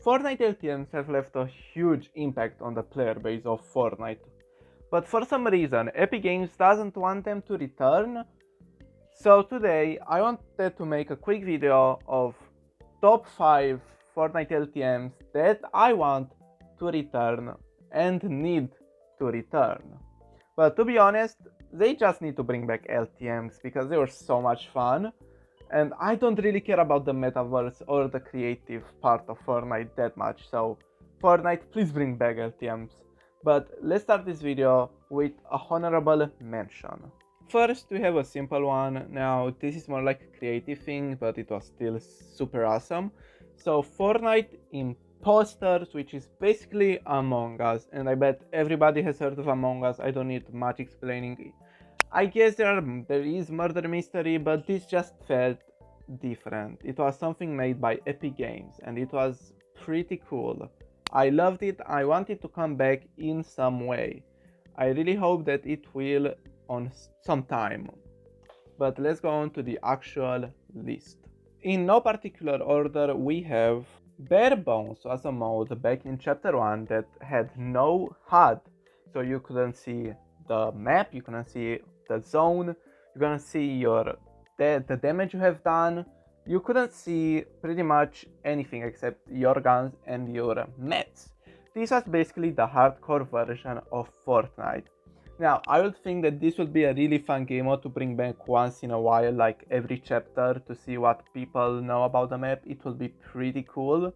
Fortnite LTMs have left a huge impact on the player base of Fortnite. But for some reason, Epic Games doesn't want them to return. So today, I wanted to make a quick video of top 5 Fortnite LTMs that I want to return and need to return. But to be honest, they just need to bring back LTMs because they were so much fun. And I don't really care about the metaverse or the creative part of Fortnite that much. So Fortnite, please bring back LTMs. But let's start this video with a honorable mention. First, we have a simple one. Now, this is more like a creative thing, but it was still super awesome. So Fortnite Impostors, which is basically Among Us, and I bet everybody has heard of Among Us. I don't need much explaining. I guess there is murder mystery, but this just felt different. It was something made by Epic Games, and it was pretty cool. I loved it. I want it to come back in some way. I really hope that it will on some time. But let's go on to the actual list. In no particular order, we have Barebones as a mode back in chapter 1 that had no HUD. So you couldn't see the map, you couldn't see the zone, you couldn't see the damage you have done. You couldn't see pretty much anything except your guns and your mats. This was basically the hardcore version of Fortnite. Now, I would think that this would be a really fun game mode to bring back once in a while, like every chapter, to see what people know about the map. It would be pretty cool.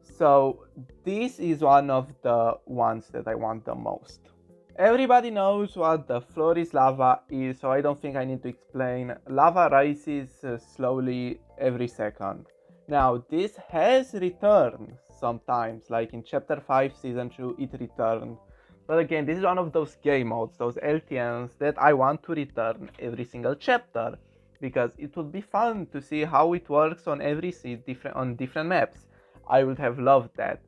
So this is one of the ones that I want the most. Everybody knows what the floor is lava is, so I don't think I need to explain. Lava rises slowly every second. Now, this has returned sometimes, like in chapter 5 season 2 it returned. But again, this is one of those game modes, those LTMs that I want to return every single chapter, because it would be fun to see how it works on different maps. I would have loved that.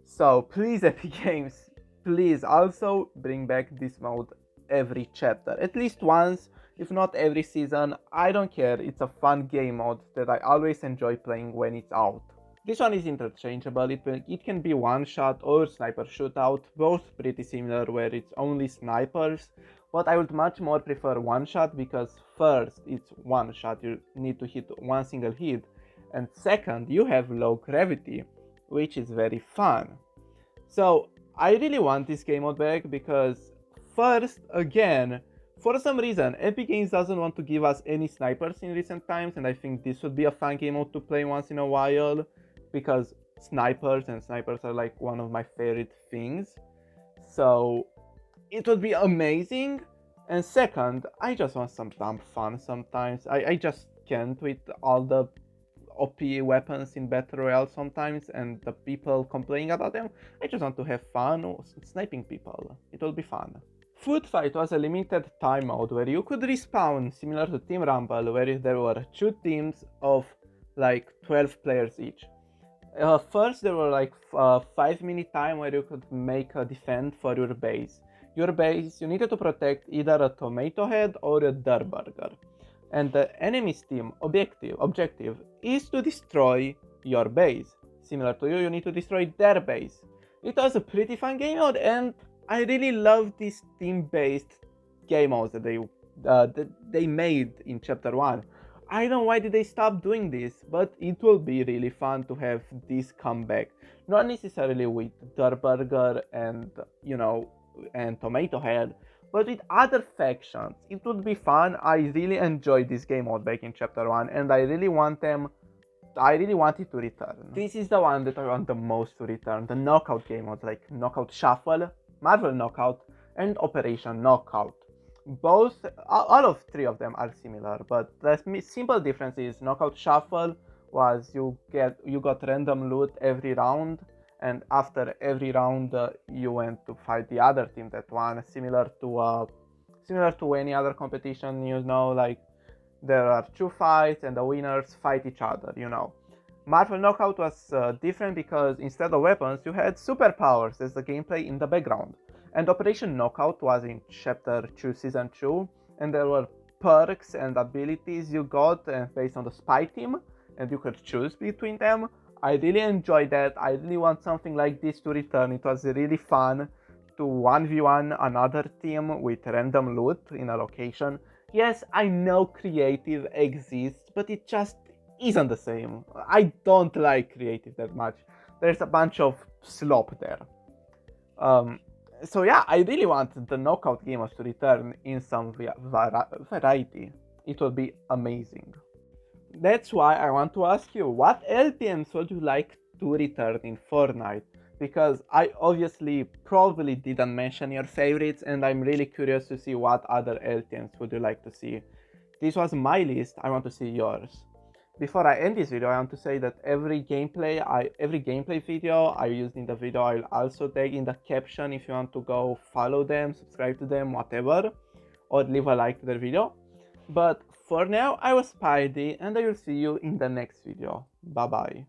So please, Epic Games, please also bring back this mode every chapter, at least once, if not every season. I don't care, it's a fun game mode that I always enjoy playing when it's out. This one is interchangeable, it can be one shot or sniper shootout, both pretty similar where it's only snipers, but I would much more prefer one shot because first, it's one shot, you need to hit one single hit, and second, you have low gravity, which is very fun. So I really want this game mode back because first, again, for some reason, Epic Games doesn't want to give us any snipers in recent times, and I think this would be a fun game mode to play once in a while, because snipers are like one of my favorite things. So it would be amazing. And second, I just want some dumb fun sometimes. I just can't with all the OP weapons in Battle Royale sometimes and the people complaining about them. I just want to have fun sniping people. It will be fun. Food Fight was a limited time mode where you could respawn similar to Team Rumble, where there were 2 teams of like 12 players each. First, there were like 5-minute time where you could make a defend for your base. Your base, you needed to protect either a tomato head or a dirt burger. And the enemy's team objective is to destroy your base. Similar to you need to destroy their base. It was a pretty fun game mode, and I really love these team-based game modes that they made in chapter 1. I don't know why did they stop doing this, but it will be really fun to have this come back. Not necessarily with dirt burger and and tomato head, but with other factions. It would be fun. I really enjoyed this game mode back in chapter 1, and I really want it to return. This is the one that I want the most to return, the knockout game modes like Knockout Shuffle, Marvel Knockout, and Operation Knockout. Both, all of 3 of them are similar, but the simple difference is Knockout Shuffle was you got random loot every round, and after every round you went to fight the other team that won, similar to any other competition, like there are 2 fights and the winners fight each other, Marvel Knockout was different because instead of weapons you had superpowers as the gameplay in the background. And Operation Knockout was in chapter 2 season 2, and there were perks and abilities you got based on the spy team, and you could choose between them. I really enjoyed that. I really want something like this to return. It was really fun to 1v1 another team with random loot in a location. Yes, I know creative exists, but it just isn't the same. I don't like creative that much. There's a bunch of slop there. So yeah, I really want the knockout gamers to return in some variety. It would be amazing. That's why I want to ask you, what LTMs would you like to return in Fortnite? Because I obviously probably didn't mention your favorites, and I'm really curious to see what other LTMs would you like to see. This was my list, I want to see yours. Before I end this video, I want to say that every gameplay video I used in the video, I'll also tag in the caption if you want to go follow them, subscribe to them, whatever, or leave a like to their video. But for now, I was Spidey, and I will see you in the next video. Bye bye.